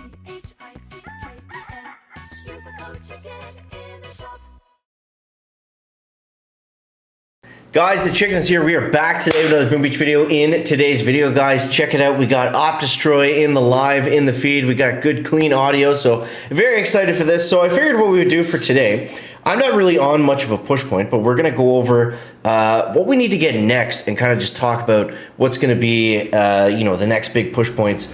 Use the code CHICKEN in the shop. Guys, the Chickens here. We are back today with another Boom Beach video. In today's video, guys, check it out. We got OpDestroy in the feed. We got good, clean audio, so very excited for this. So I figured what we would do for today, I'm not really on much of a push point, but we're going to go over what we need to get next and kind of just talk about what's going to be, the next big push points,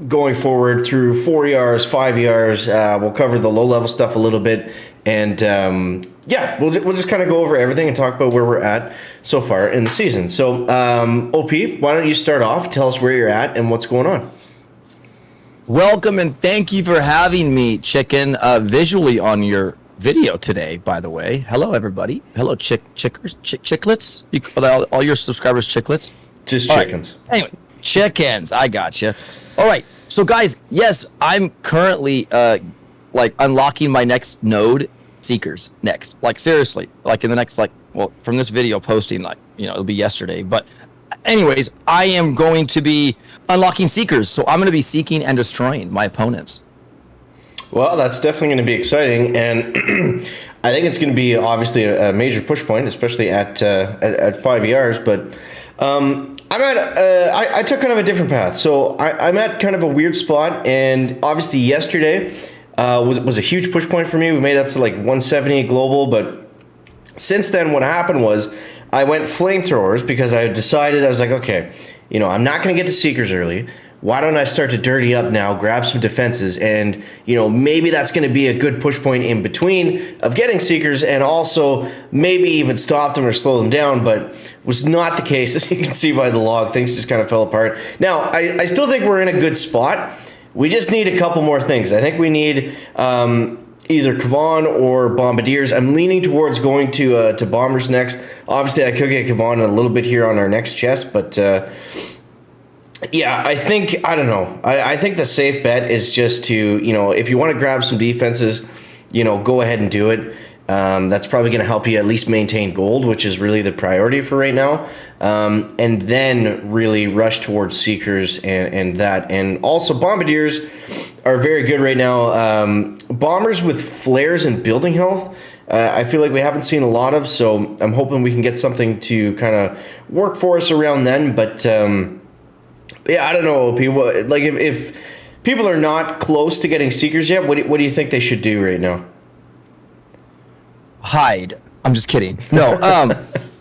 going forward through 4 ERs, 5 ERs. We'll cover the low-level stuff a little bit, and we'll just kind of go over everything and talk about where we're at so far in the season. So, OP, why don't you start off? Tell us where you're at and what's going on. Welcome and thank you for having me, Chicken, visually on your video today, by the way. Hello, everybody. Hello, chicklets. All your subscribers, chicklets? Just chickens. Right. Anyway, chickens. I gotcha. All right. So, guys, yes, I'm currently unlocking my next node, Seekers, next. Like, seriously. Like, in the next, from this video posting, it'll be yesterday. But anyways, I am going to be unlocking Seekers. So I'm going to be seeking and destroying my opponents. Well, that's definitely going to be exciting. And I think it's going to be, obviously, a major push point, especially at 5 ERs. But I took kind of a different path. So I'm at kind of a weird spot. And obviously yesterday was a huge push point for me. We made it up to 170 global. But since then, what happened was I went flamethrowers because I decided, I was like, okay, I'm not going to get to Seekers early. Why don't I start to dirty up now, grab some defenses, and, maybe that's going to be a good push point in between of getting Seekers and also maybe even stop them or slow them down, but was not the case. As you can see by the log, things just kind of fell apart. Now, I still think we're in a good spot. We just need a couple more things. I think we need either Kavan or Bombardiers. I'm leaning towards going to Bombers next. Obviously, I could get Kavan a little bit here on our next chest, but I think the safe bet is just to, if you want to grab some defenses, go ahead and do it. That's probably going to help you at least maintain gold, which is really the priority for right now. And then really rush towards Seekers and that. And also Bombardiers are very good right now. Bombers with flares and building health, I feel like we haven't seen a lot of, so I'm hoping we can get something to kind of work for us around then. But I don't know, OP. If people are not close to getting Seekers yet, what do you think they should do right now? Hide. I'm just kidding. No,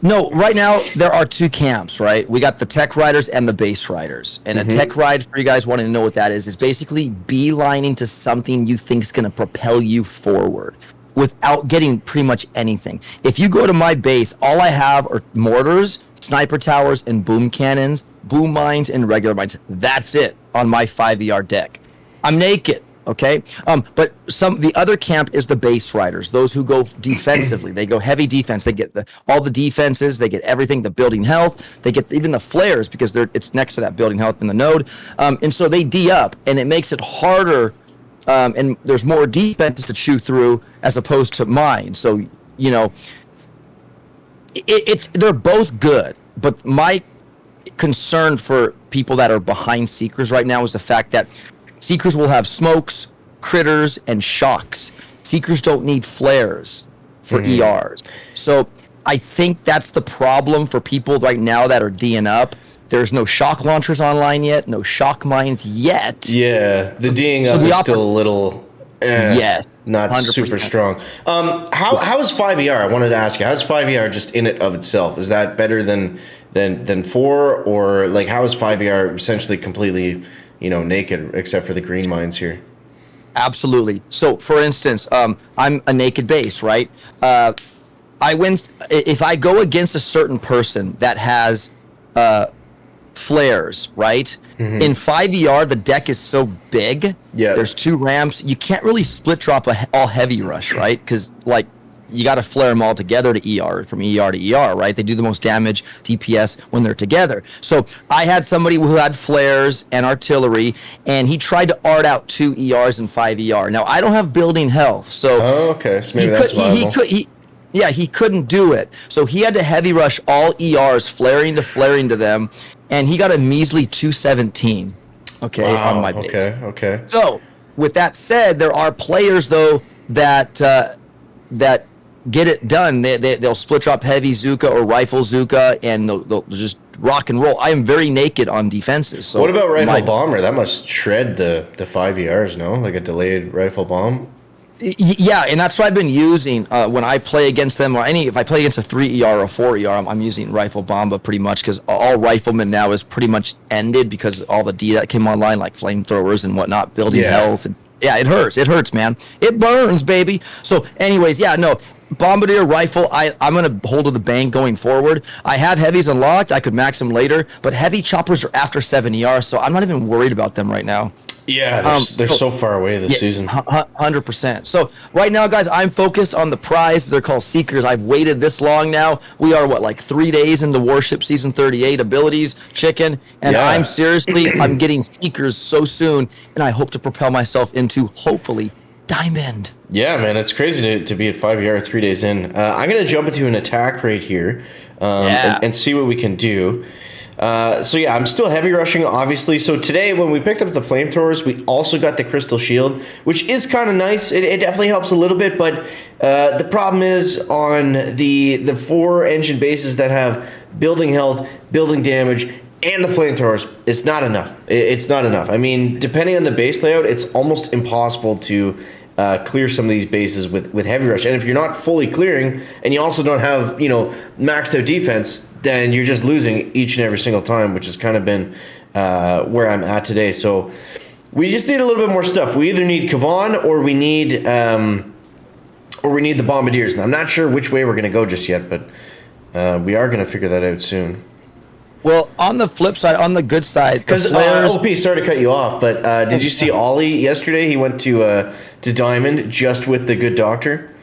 no. Right now there are two camps. Right, we got the tech riders and the base riders. And a tech ride, for you guys wanting to know what that is basically beelining to something you think is going to propel you forward without getting pretty much anything. If you go to my base, all I have are mortars, sniper towers, and boom cannons, boom mines, and regular mines. That's it on my 5 ER deck. I'm naked. Okay, but the other camp is the base riders, those who go defensively. They go heavy defense. They get all the defenses. They get everything, the building health. They get even the flares because it's next to that building health in the node. And so they D up, and it makes it harder. And there's more defenses to chew through as opposed to mine. So they're both good, but my concern for people that are behind Seekers right now is the fact that Seekers will have smokes, critters, and shocks. Seekers don't need flares for ERs. So I think that's the problem for people right now that are D'ing up. There's no shock launchers online yet, no shock mines yet. Yeah, the D'ing up is still a little not 100%. Super strong. How is 5 ER? I wanted to ask you, how's 5 ER just in it of itself? Is that better than 4, or how is 5 ER essentially completely naked except for the green mines here? Absolutely. So, for instance, I'm a naked base, right? If I go against a certain person that has flares, right? In 5 ER, the deck is so big. Yeah. There's 2 ramps. You can't really split drop all heavy rush, right? Because you got to flare them all together to ER, from ER to ER, right? They do the most damage, DPS, when they're together. So I had somebody who had flares and artillery, and he tried to art out 2 ERs and 5 ER. Now, I don't have building health, so... Oh, okay. So maybe that's viable. He couldn't do it. So he had to heavy rush all ERs, flaring to them, and he got a measly 217. okay, Wow. on my base. Okay. So, with that said, there are players though that that get it done. They'll split drop heavy Zuka or rifle Zuka, and they'll just rock and roll. I am very naked on defenses. So What about rifle bomber? That must shred the 5 ERs, no? Like a delayed rifle bomb. Yeah, and that's what I've been using when I play against them, or if I play against a 3 ER or 4 ER, I'm using Rifle Bomba pretty much, because all riflemen now is pretty much ended because all the D that came online, like flamethrowers and whatnot, building health. And yeah, it hurts, man. It burns, baby. So anyways, yeah, no, Bombardier rifle, I'm going to hold to the bank going forward. I have heavies unlocked. I could max them later, but heavy choppers are after 7 ER, so I'm not even worried about them right now. Yeah, they're so far away this season. 100%. So right now, guys, I'm focused on the prize. They're called Seekers. I've waited this long now. We are, like 3 days into Warship Season 38 abilities, chicken. And I'm getting Seekers so soon, and I hope to propel myself into, hopefully, Diamond. Yeah, man, it's crazy to be at 5 ER 3 days in. I'm going to jump into an attack right here and see what we can do. So yeah, I'm still heavy rushing, obviously. So today, when we picked up the flamethrowers, we also got the crystal shield, which is kind of nice. It definitely helps a little bit, but the problem is on the 4 engine bases that have building health, building damage, and the flamethrowers, it's not enough. It's not enough. I mean, depending on the base layout, it's almost impossible to clear some of these bases with heavy rush. And if you're not fully clearing, and you also don't have maxed out defense, then you're just losing each and every single time, which has kind of been where I'm at today. So we just need a little bit more stuff. We either need Kavan or we need the Bombardiers. And I'm not sure which way we're going to go just yet, but we are going to figure that out soon. Well, on the flip side, on the good side, because OP, sorry to cut you off, but did you see Ollie yesterday? He went to Diamond just with the good doctor.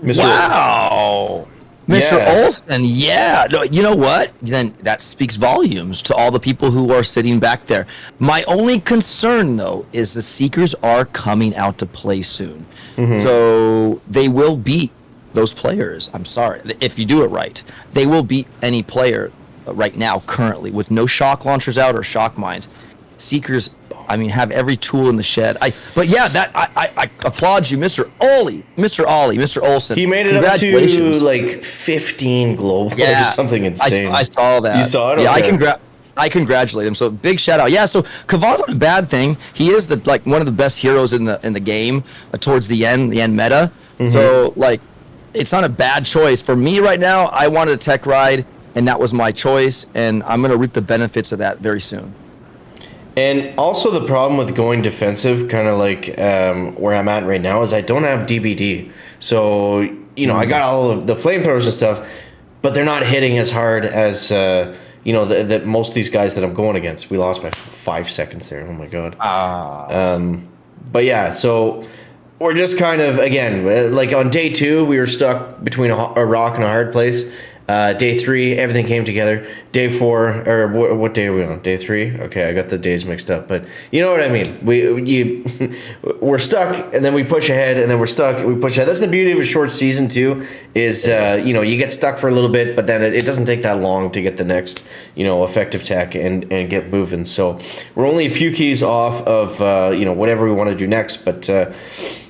Wow. Mr. Olsen, yeah. No, you know what? Then that speaks volumes to all the people who are sitting back there. My only concern, though, is the Seekers are coming out to play soon. Mm-hmm. So they will beat those players. I'm sorry. If you do it right, they will beat any player right now, currently, with no shock launchers out or shock mines. Seekers, I mean, have every tool in the shed. But yeah, I applaud you, Mr. Olsen. He made it up to like 15 global or something insane. I saw that. You saw it? Yeah, okay. I congratulate him. So big shout out. Yeah, so Kavan's not a bad thing. He is one of the best heroes in the game towards the end meta. Mm-hmm. So it's not a bad choice for me right now. I wanted a tech ride, and that was my choice, and I'm going to reap the benefits of that very soon. And also the problem with going defensive, kind of like where I'm at right now, is I don't have DBD. So, I got all of the flamethrowers and stuff, but they're not hitting as hard as, the most of these guys that I'm going against. We lost by 5 seconds there. Oh, my God. But, yeah, so we're just kind of, again, like on day 2, we were stuck between a rock and a hard place. Day 3, everything came together. Day 4, or what day are we on? Day 3? Okay, I got the days mixed up, but you know what I mean. We're stuck, and then we push ahead, and then we're stuck, and we push ahead. That's the beauty of a short season too. Is you get stuck for a little bit, but then it doesn't take that long to get the next effective tech and get moving. So we're only a few keys off of whatever we want to do next, but.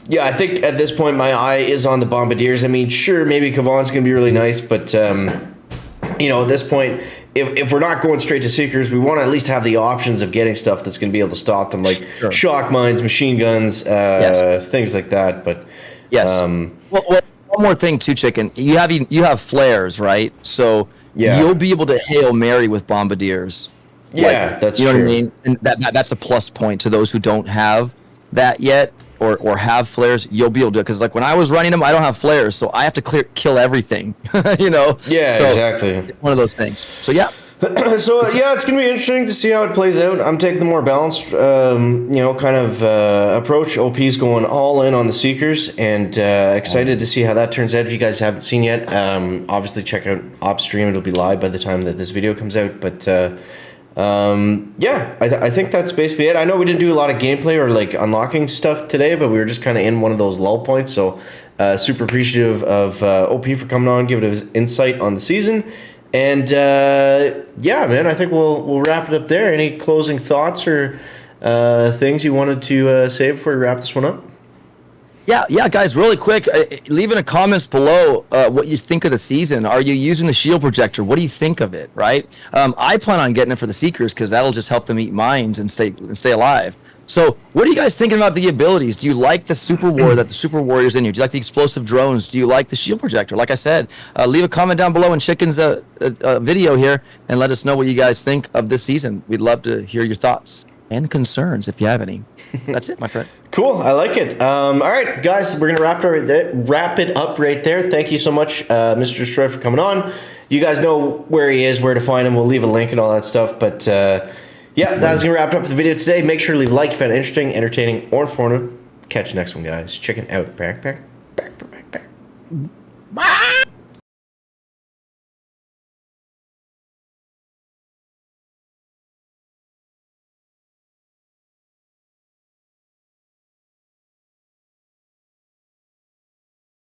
Yeah, I think at this point my eye is on the Bombardiers. I mean, sure, maybe Kavan's going to be really nice, but, at this point, if we're not going straight to Seekers, we want to at least have the options of getting stuff that's going to be able to stop them, like shock mines, machine guns, things like that. But yes. Well, one more thing too, Chicken. You have flares, right? So you'll be able to Hail Mary with Bombardiers. Yeah, that's true. You know what I mean? And that's a plus point to those who don't have that yet. Or have flares, you'll be able to do it. Because when I was running them, I don't have flares, so I have to kill everything. Yeah, so exactly. It's one of those things. So yeah. So yeah, it's gonna be interesting to see how it plays out. I'm taking the more balanced, approach. OP's going all in on the Seekers, and excited to see how that turns out. If you guys haven't seen yet, obviously check out Op Stream. It'll be live by the time that this video comes out, but. I think that's basically it. I know we didn't do a lot of gameplay or unlocking stuff today, but we were just kind of in one of those lull points. So super appreciative of OP for coming on, giving his insight on the season. And yeah, man, I think we'll wrap it up there. Any closing thoughts or things you wanted to say before we wrap this one up? Yeah, guys, really quick, leave in the comments below what you think of the season. Are you using the shield projector? What do you think of it, right? I plan on getting it for the Seekers because that'll just help them eat mines and stay alive. So what are you guys thinking about the abilities? Do you like the Super War that the Super Warrior's in here? Do you like the explosive drones? Do you like the shield projector? Like I said, leave a comment down below in Chicken's video here and let us know what you guys think of this season. We'd love to hear your thoughts and concerns if you have any. That's it, my friend. Cool, I like it. All right, guys, we're gonna wrap it up right there. Thank you so much, Mr. Destroy, for coming on. You guys know where he is, where to find him. We'll leave a link and all that stuff. But yeah, that's gonna wrap it up for the video today. Make sure to leave a like if you found it interesting, entertaining, or informative. Catch you next one, guys. Chicken out. Back. Bye.